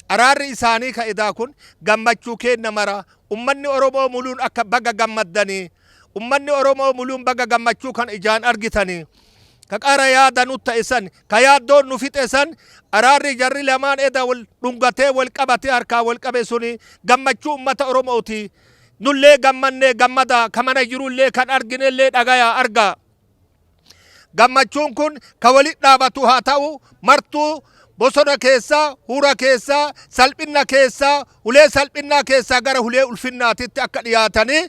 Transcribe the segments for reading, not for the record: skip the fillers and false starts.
araarri isaanii ka idaa kun gammachuu kenna mara ummanni Oromoo muluun akka baga gammaddanii ummanni Oromoo muluun baga gammachuu kan ijaan argitanii kaqara yaada nutta isan ka yaaddoon nu fixesan araarri jarri lamaan eda wal dhungatee wal qabatee harkaa wal qabe suni gammachuu ummata Oromooti nullee gammannee gammada kamana jirullee kan arginellee dhagaya arga gammachuun kun ka walit dhaabatu haa ta'u martuu bosona keessa hura keessa salphinna keessa ulee salphinnaa keessa gara ulee ulfinnaatitti akka dhiyaatanii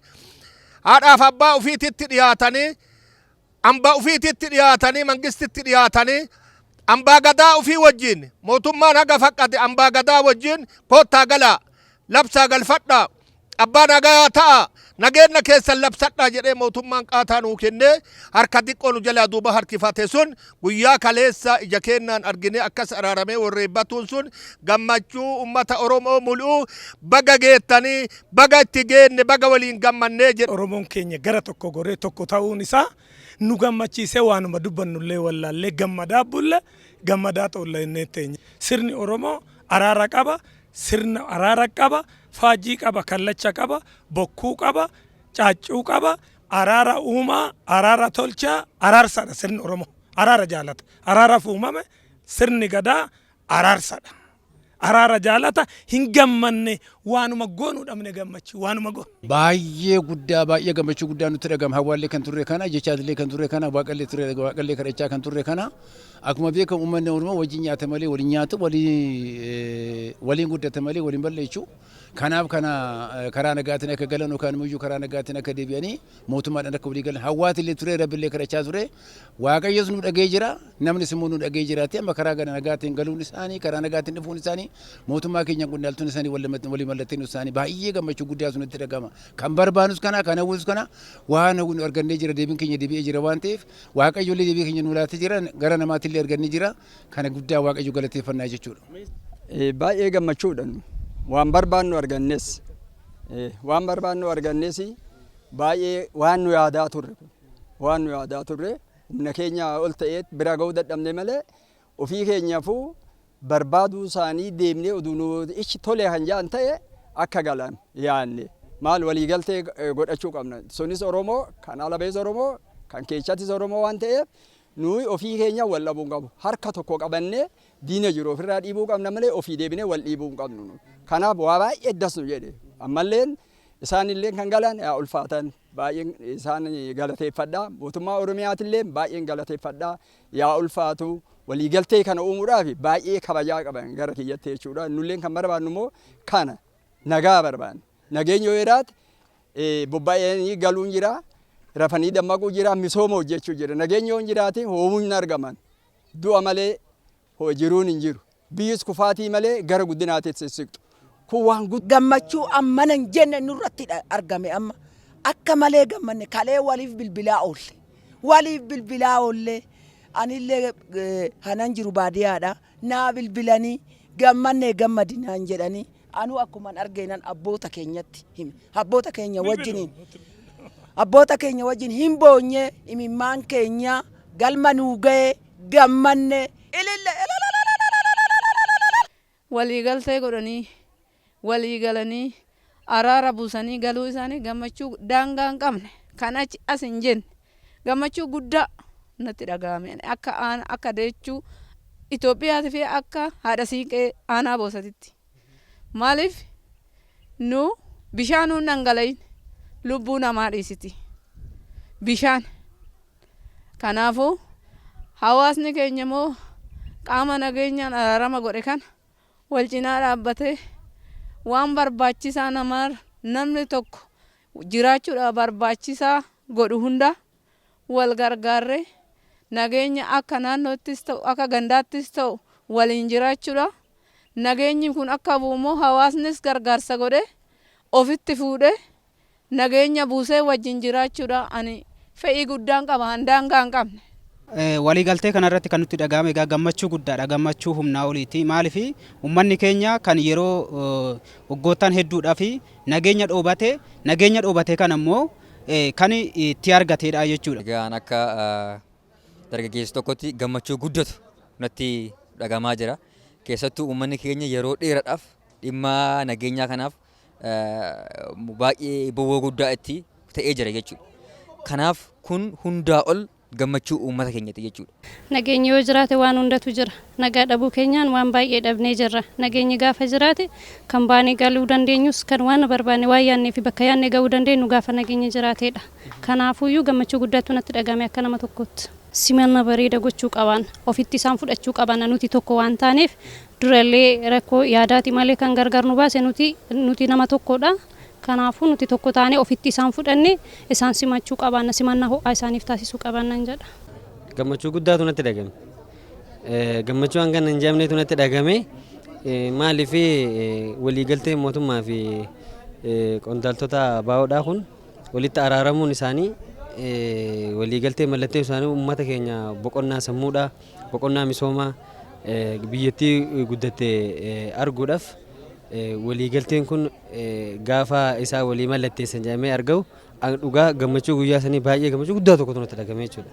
haadhaaf abbaa ufiititti dhiyaatanii amba ufiititti dhiyaatanii mangistitti dhiyaatanii ambaa gadaa ufii wajjin mootummaan haga faqqate ambaa gadaa wajjin koottaa galaa labsaa galfadhaa abbaa nagayaa ta'a nageenya keessan labsadhaa jedhee mootummaan qaataa nuu kennee harka xiqqoo nu jalaa duuba harkifate sun guyyaa kaleessa ija kennaan argine akkas araaramee warreebbatuun sun gammachuu ummata Oromoo mul'uu baga geettanii baga itti geenne baga waliin gammannee jedhe. Oromoon keenya gara tokko goree tokko ta'uun isaa nu gammachiisee waanuma dubbannullee wallaallee gammadaa bulle gammadaa tolla innee teenya. Sirni Oromoo araara qaba, sirna araara qaba, faajii qaba, kallacha qaba, bokkuu qaba, caaccuu qaba, araara uumaa, araara tolchaa, araarsadha sirni Oromoo. Araara jaalata. Araaraaf uumame sirni gadaa araarsadha. Araara jaalata hin gammanne waanuma goonuu dhabne gammachuu waanuma goonu. Baay'ee guddaa baay'ee gammachuu guddaa nutti dhagama hawaallee kan turre kana jechaatillee kan turre kana waaqallee kadhachaa kan turre kana akkuma beekamu uummanni Oromoo wajjin nyaata malee waliin nyaatu waliin guddata malee waliin balleechuu kanaaf kana karaa nagaatiin akka galan yookaan immoo karaa nagaatiin akka deebi'anii mootummaadhaan akka walii galan hawaatillee turre rabbillee kadhachaa ture waaqayyoos nu dhagee jira namnis immoo nu dhagee jiraate amma karaa gana nagaatiin galuun isaanii karaa nagaatiin dhufuun isaanii mootummaa keenya qondaaltonni isaanii walii mallattiin isaanii baay'ee gammachuu guddaa sunitti dhagama kan barbaanus kana kan hawwus kana waan nu argannee jira deebiin keenya deebi'ee jira waan ta'eef waaqayyoollee deebii keenya nu laatee jira gara namaatillee argannee jira kana guddaa waaqayyo galateeffannaa jechuudha. Baay'ee gammachuudhaan waan barbaannu argannes baay'ee waan nu yaadaa turre humna keenya ol ta'ee bira ga'uu dadhabne malee ofii keenyaafuu barbaaduu isaanii deemnee oduu ichi tole kan jaan ta'e akka galan yaanne maal waliigaltee godhachuu qabna sunis Oromoo kan alabees Oromoo kan keessattis Oromoo waan ta'eef nuyi ofii keenya wal dhabuu qabu harka tokko qabannee diina jiru ofirraa dhiibuu qabna malee ofii deebinee wal dhiibuu qabnu kanaaf waa baay'ee dasnu jedhe ammalleen isaanillee kan galan yaa ulfaatan baay'een isaan galateeffadhaa mootummaa Oromiyaatillee baay'een galateeffadhaa yaa ulfaatu waliigaltee kana uumuudhaaf baay'ee kabajaa qaban gara kiyyatti jechuudha nulleen kan barbaannu immoo kana nagaa barbaanna nageenya yoo jiraate bobba'anii galuun jira rafanii dammaquu jira misooma hojjechuu jira nageenya yoo jiraate hoomuun hin argaman du'a malee jiruun hin jiru biyyis kufaatii malee gara guddinaatti sissiqtu kun waan gammachuu ammana hin jenne nurratti argame amma akka malee gammanne kalee waliif bilbilaa oolle anillee hanan jiru baadiyyaadha naa bilbilanii gammanne gammadinaan jedhanii anu akkuman argeenan abboota keenyatti hime abboota keenya wajjin hin boonye imimmaan keenya galma nuu ga'e gammanne waliigaltee godhanii walii galanii araara buusanii galuu isaanii gammachuu daangaa hin qabne kan achi as hin jenne gammachuu guddaa natti dhagahame akka deechuu Itoophiyaa fi akka haadha siiqee aanaa boosatitti maaliif nu bishaanuun dhangalayin lubbuu namaa dhiisiti bishaan kanaafuu hawaasni keenya moo qaama nageenyaan araarama godhe kana wal cinaa dhaabbatee waan barbaachisaa namni tokko jiraachuudhaaf barbaachisaa godhu hunda wal gargaarree nageenya akka naannoottis ta'u akka gandaattis ta'u waliin jiraachuudha nageenyi kun akka bu'umoo hawaasnis gargaarsa godhe ofitti fuudhe nageenya buusee wajjin jiraachuudha ani fedhii guddaan qaba daangaa hin qabne. Waliigaltee kanarratti kan nutti dhagahame egaa gammachuu guddaadha gammachuu humnaa oliiti maaliif uummanni keenya kan yeroo waggoottan hedduudhaaf nageenya dhoobate kan ammoo kan itti argateedha jechuudha. Egaan akka dargaggeessa tokkotti gammachuu guddatu natti dhagahamaa jira. keessattuu uummanni keenya yeroo dheeraadhaaf dhimma nageenyaa kanaaf baay'ee bowwoo guddaa itti ta'ee jira jechuudha. Kanaaf kun hundaa ol gammachuu uummata keenyaati jechuudha. Nageenyi yoo jiraate waan hundatu jira. Nagaa dhabuu keenyaan waan baay'ee dhabnee jirra. Nageenyi gaafa jiraate kan baanee galuu dandeenyus kan waan barbaanne waan yaannee fi bakka yaannee gahuu dandeenyu gaafa nageenyi jiraateedha. Kanaafuyyuu gammachuu guddaatu natti dhagahame akka nama tokkotti. Simanna bareeda gochuu qaban ofitti isaan fudhachuu qaban nuti tokko waan taaneef durallee rakkoo yaadaati malee kan gargar nu baase nuti nama tokkodha. Kanaafuu nuti tokko taane ofitti isaan fudhanne isaan simachuu qaban simanna ho'aa isaaniif taasisuu qaban nan jedha. Gammachuu guddaatu natti dhagahame. Gammachuu hanga hin jedhamnetu natti dhagahame. Maaliif waliigaltee mootummaa fi qondaaltota baa'oodhaa kun walitti araaramuun isaanii waliigaltee mallattee isaanii uummata keenya boqonnaa sammuudhaa boqonnaa misoomaa biyyattii guddattee arguudhaaf waliigalteen kun gaafa isaa walii mallatteessan jedhamee argamu dhugaa gammachuu guyyaa sanii baay'ee gammachuu guddaa tokkotu natti dhagahame jechuudha.